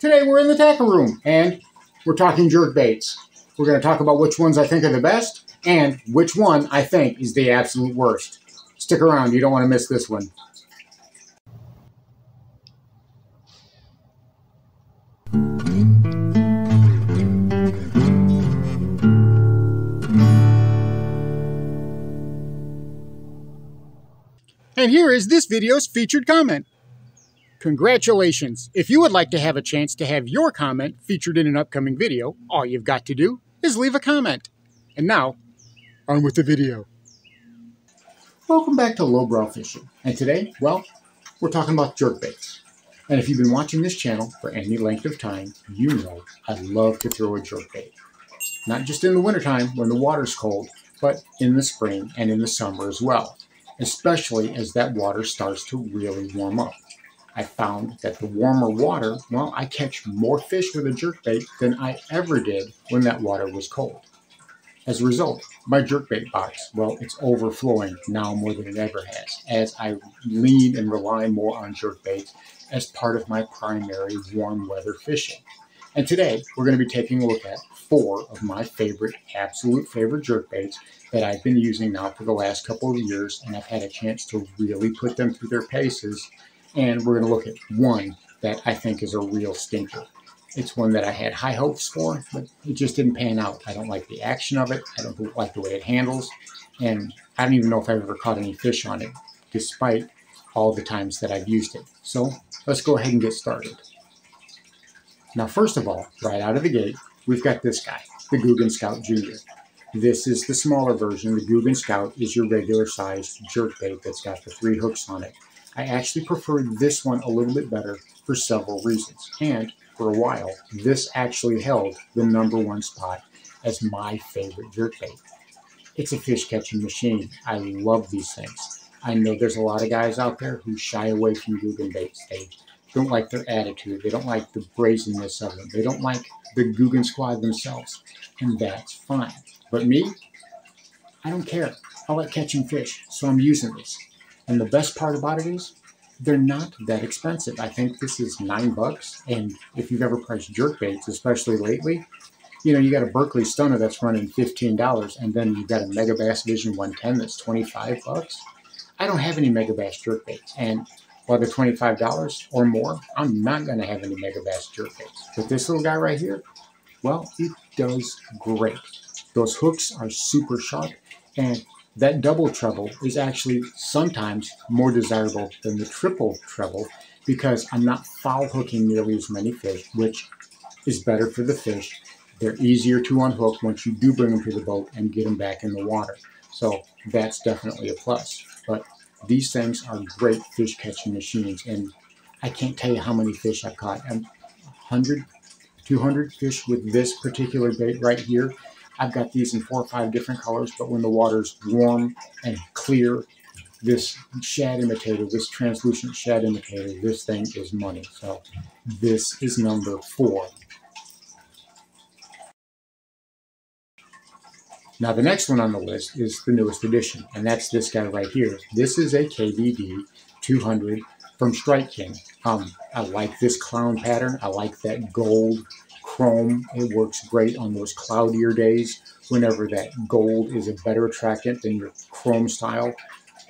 Today we're in the tackle room and we're talking jerkbaits. We're going to talk about which ones I think are the best and which one I think is the absolute worst. Stick around, you don't want to miss this one. And here is this video's featured comment. Congratulations! If you would like to have a chance to have your comment featured in an upcoming video, all you've got to do is leave a comment. And now, on with the video. Welcome back to Lowbrow Fishing. And today, well, we're talking about jerkbaits. And if you've been watching this channel for any length of time, you know I love to throw a jerkbait. Not just in the wintertime when the water's cold, but in the spring and in the summer as well. Especially as that water starts to really warm up. I found that the warmer water, well, I catch more fish with a jerkbait than I ever did when that water was cold. As a result, my jerkbait box, well, it's overflowing now more than it ever has, as I lean and rely more on jerkbaits as part of my primary warm weather fishing. And today, we're going to be taking a look at 4 of my absolute favorite jerkbaits that I've been using now for the last couple of years, and I've had a chance to really put them through their paces. And we're going to look at one that I think is a real stinker. It's one that I had high hopes for, but it just didn't pan out. I don't like the action of it. I don't like the way it handles. And I don't even know if I've ever caught any fish on it, despite all the times that I've used it. So let's go ahead and get started. Now, first of all, right out of the gate, we've got this guy, the Googan Scout Jr. This is the smaller version. The Googan Scout is your regular sized jerkbait that's got the 3 hooks on it. I actually prefer this one a little bit better for several reasons. And for a while, this actually held the #1 spot as my favorite jerkbait. It's a fish catching machine. I love these things. I know there's a lot of guys out there who shy away from Googan baits. They don't like their attitude. They don't like the brazenness of them. They don't like the Googan squad themselves. And that's fine. But me, I don't care. I like catching fish, so I'm using this. And the best part about it is, they're not that expensive. I think this is $9. And if you've ever priced jerkbaits, especially lately, you know, you got a Berkeley Stunner that's running $15, and then you've got a Megabass Vision 110 that's $25. I don't have any Megabass jerkbaits, and while they're $25 or more, I'm not going to have any Megabass jerkbaits. But this little guy right here, well, it does great. Those hooks are super sharp, and that double treble is actually sometimes more desirable than the triple treble because I'm not foul hooking nearly as many fish, which is better for the fish. They're easier to unhook once you do bring them to the boat and get them back in the water. So that's definitely a plus. But these things are great fish catching machines, and I can't tell you how many fish I've caught. 100, 200 fish with this particular bait right here. I've got these in 4 or 5 different colors, but when the water's warm and clear, this shad imitator, this translucent shad imitator, this thing is money. So this is #4. Now the next one on the list is the newest edition, and that's this guy right here. This is a KBD 200 from Strike King. I like this clown pattern. I like that gold chrome. It works great on those cloudier days whenever that gold is a better attractant than your chrome style.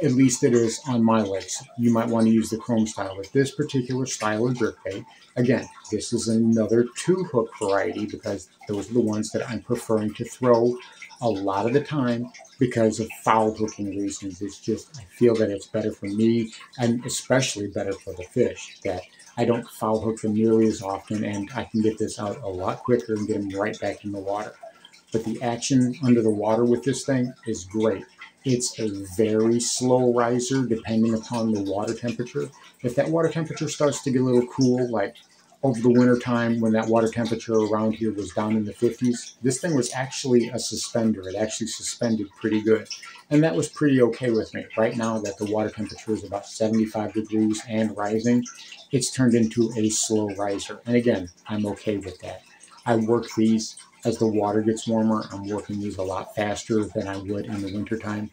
At least it is on my legs. You might want to use the chrome style. With this particular style of jerkbait, again, this is another 2-hook variety because those are the ones that I'm preferring to throw a lot of the time because of foul hooking reasons. It's just, I feel that it's better for me and especially better for the fish, that I don't foul hook them nearly as often, and I can get this out a lot quicker and get them right back in the water. But the action under the water with this thing is great. It's a very slow riser depending upon the water temperature. If that water temperature starts to get a little cool, like over the winter time when that water temperature around here was down in the 50s, this thing was actually a suspender. It actually suspended pretty good. And that was pretty okay with me. Right now that the water temperature is about 75 degrees and rising, it's turned into a slow riser. And again, I'm okay with that. I work these as the water gets warmer. I'm working these a lot faster than I would in the wintertime.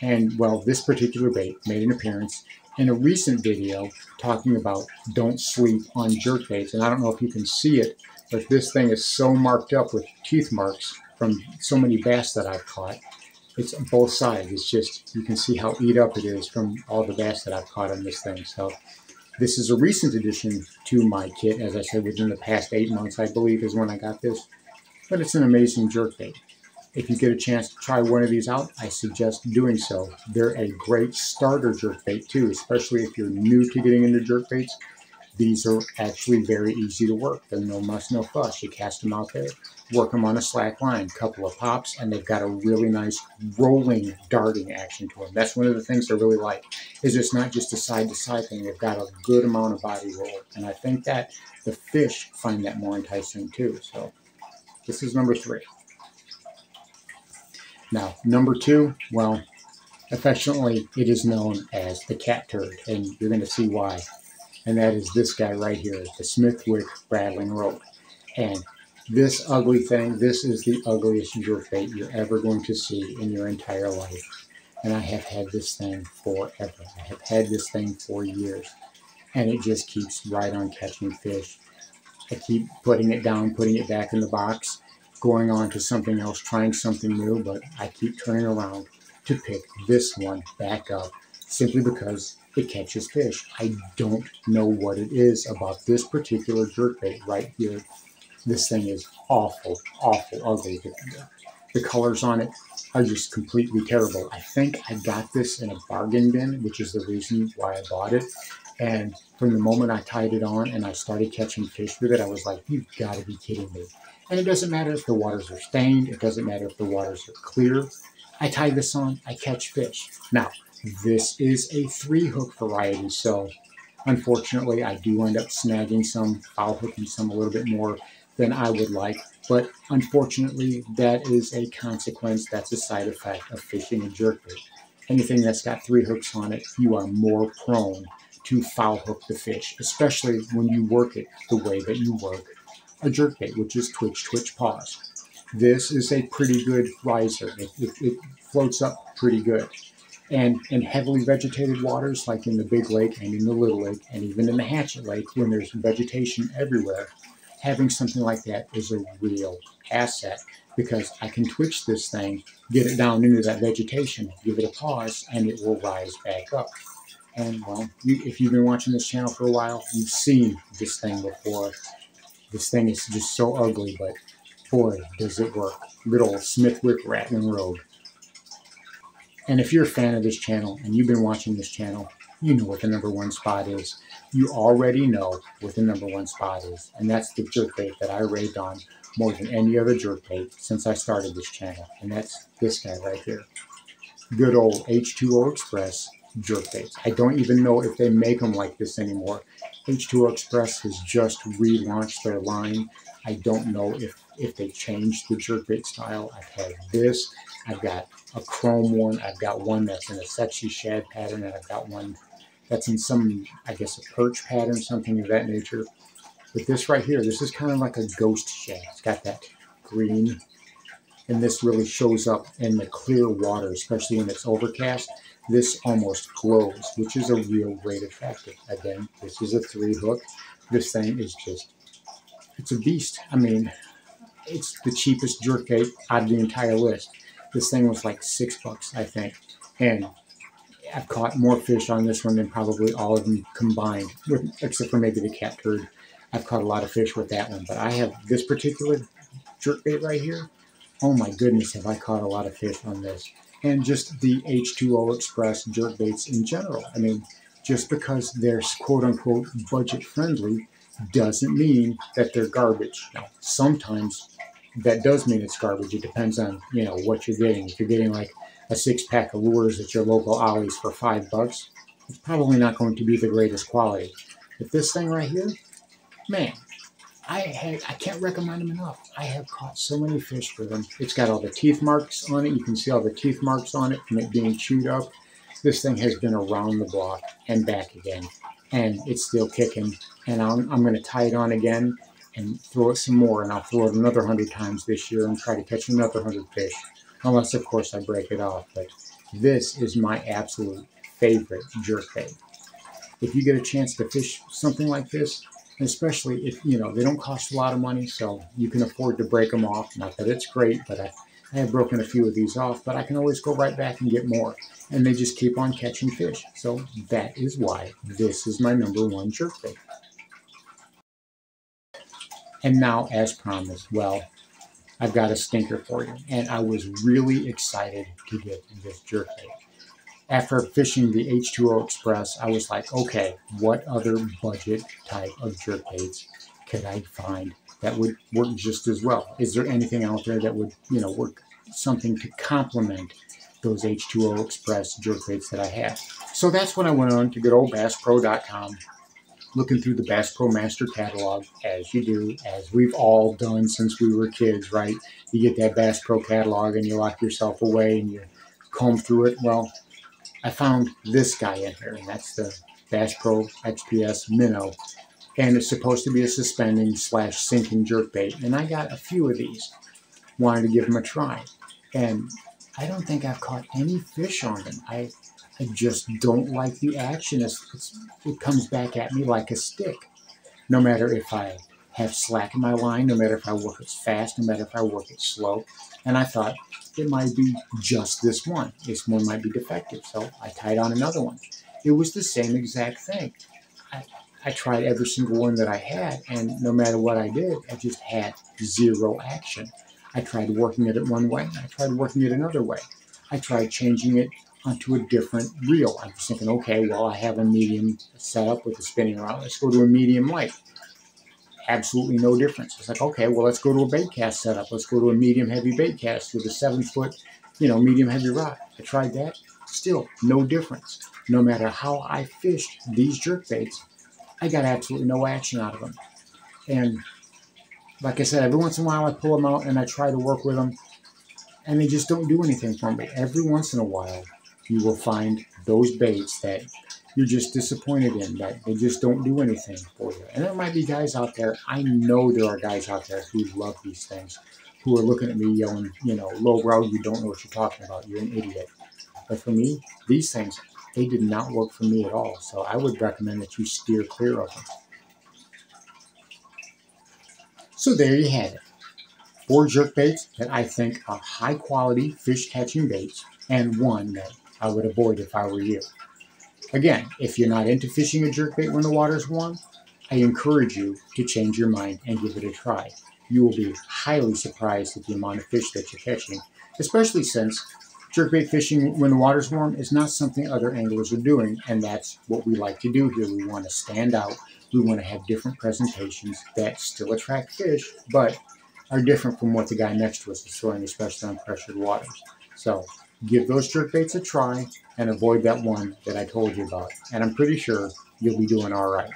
And well, this particular bait made an appearance in a recent video talking about don't sleep on jerkbaits, and I don't know if you can see it, but this thing is so marked up with teeth marks from so many bass that I've caught. It's on both sides. It's just, you can see how eat up it is from all the bass that I've caught on this thing. So this is a recent addition to my kit. As I said, within the past 8 months, I believe, is when I got this. But it's an amazing jerkbait. If you get a chance to try one of these out, I suggest doing so. They're a great starter jerkbait too, especially if you're new to getting into jerkbaits. These are actually very easy to work. They're no muss, no fuss. You cast them out there, work them on a slack line, couple of pops, and they've got a really nice rolling, darting action to them. That's one of the things I really like, is it's not just a side-to-side thing. They've got a good amount of body roll, and I think that the fish find that more enticing too. So this is number 3. Now, number 2, well, affectionately, it is known as the cat turd, and you're going to see why. And that is this guy right here, the Smithwick rattling rope. And this ugly thing, this is the ugliest jerkbait you're ever going to see in your entire life. And I have had this thing forever. I have had this thing for years. And it just keeps right on catching fish. I keep putting it down, putting it back in the box, going on to something else, trying something new, but I keep turning around to pick this one back up simply because it catches fish. I don't know what it is about this particular jerkbait right here. This thing is awful, awful ugly. The colors on it are just completely terrible. I think I got this in a bargain bin, which is the reason why I bought it. And from the moment I tied it on and I started catching fish with it, I was like, you've got to be kidding me. And it doesn't matter if the waters are stained. It doesn't matter if the waters are clear. I tie this on, I catch fish. Now, this is a 3-hook variety, so unfortunately I do end up snagging some, foul hooking some a little bit more than I would like, but unfortunately that is a consequence, that's a side effect of fishing a jerkbait. Anything that's got 3 hooks on it, you are more prone to foul hook the fish, especially when you work it the way that you work a jerkbait, which is twitch, twitch, pause. This is a pretty good riser. It floats up pretty good. And in heavily vegetated waters, like in the Big Lake and in the Little Lake, and even in the Hatchet Lake, when there's vegetation everywhere, having something like that is a real asset, because I can twitch this thing, get it down into that vegetation, give it a pause, and it will rise back up. And, well, if you've been watching this channel for a while, you've seen this thing before. This thing is just so ugly, but boy, does it work. Good old Smithwick rattling rope. And if you're a fan of this channel and you've been watching this channel, you know what the number 1 spot is. You already know what the number 1 spot is. And that's the jerkbait that I raved on more than any other jerkbait since I started this channel. And that's this guy right here. Good old H2O Express jerkbaits. I don't even know if they make them like this anymore. H2O Express has just relaunched their line. I don't know if they changed the jerkbait style. I've had this. I've got a chrome one. I've got one that's in a sexy shad pattern, and I've got one that's in some, I guess, a perch pattern, something of that nature. But this right here, this is kind of like a ghost shad. It's got that green, and this really shows up in the clear water, especially when it's overcast. This almost glows, which is a real great effect. Again, this is a 3-hook. This thing is just, it's a beast. I mean, it's the cheapest jerkbait out of the entire list. This thing was like $6, I think. And I've caught more fish on this one than probably all of them combined, except for maybe the cat turd. I've caught a lot of fish with that one. But I have this particular jerkbait right here. Oh my goodness, have I caught a lot of fish on this. And just the H2O Express jerkbaits in general. I mean, just because they're quote-unquote budget-friendly doesn't mean that they're garbage. Now, sometimes that does mean it's garbage. It depends on, you know, what you're getting. If you're getting like a 6-pack of lures at your local Ollie's for $5, it's probably not going to be the greatest quality. But this thing right here, man, I can't recommend them enough. I have caught so many fish with them. It's got all the teeth marks on it. You can see all the teeth marks on it from it being chewed up. This thing has been around the block and back again, and it's still kicking. And I'm going to tie it on again and throw it some more, and I'll throw it another 100 times this year and try to catch another 100 fish, unless, of course, I break it off. But this is my absolute favorite jerkbait. if you get a chance to fish something like this, especially if, you know, they don't cost a lot of money, so you can afford to break them off. Not that it's great, but I have broken a few of these off, but I can always go right back and get more. And they just keep on catching fish. So that is why this is my #1 jerkbait. And now, as promised, well, I've got a stinker for you. And I was really excited to get this jerkbait. After fishing the H2O Express, I was like, okay, what other budget type of jerkbaits could I find that would work just as well? Is there anything out there that would, you know, work something to complement those H2O Express jerkbaits that I had? So that's when I went on to good old BassPro.com, looking through the Bass Pro Master Catalog, as you do, as we've all done since we were kids, right? You get that Bass Pro catalog and you lock yourself away and you comb through it. Well, I found this guy in here, and that's the Bass Pro XPS Minnow, and it's supposed to be a suspending / sinking jerkbait, and I got a few of these. Wanted to give them a try, and I don't think I've caught any fish on them. I just don't like the action. It comes back at me like a stick. No matter if I have slack in my line, no matter if I work it fast, no matter if I work it slow. And I thought it might be just this one. This one might be defective. So I tied on another one. It was the same exact thing. I tried every single one that I had, and no matter what I did, I just had zero action. I tried working it one way. I tried working it another way. I tried changing it onto a different reel. I was thinking, okay, well, I have a medium set up with a spinning rod. Let's go to a medium light. Absolutely no difference. It's like, okay, well, let's go to a bait cast setup. Let's go to a medium heavy bait cast with a 7-foot, you know, medium heavy rod. I tried that. Still no difference. No matter how I fished these jerkbaits, I got absolutely no action out of them. And like I said, every once in a while I pull them out and I try to work with them, and they just don't do anything for me. Every once in a while, you will find those baits that you're just disappointed in, that they just don't do anything for you. And there might be guys out there, I know there are guys out there who love these things, who are looking at me yelling, you know, lowbrow, you don't know what you're talking about, you're an idiot. But for me, these things, they did not work for me at all. So I would recommend that you steer clear of them. So there you have it. 4 jerkbaits that I think are high quality fish catching baits, and one that I would avoid if I were you. Again, if you're not into fishing a jerkbait when the water's warm, I encourage you to change your mind and give it a try. You will be highly surprised at the amount of fish that you're catching, especially since jerkbait fishing when the water's warm is not something other anglers are doing, and that's what we like to do here. We want to stand out. We want to have different presentations that still attract fish, but are different from what the guy next to us is throwing, especially on pressured waters. So give those jerkbaits a try and avoid that one that I told you about. And I'm pretty sure you'll be doing all right.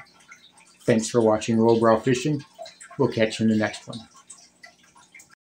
Thanks for watching Lowbrow Fishing. We'll catch you in the next one.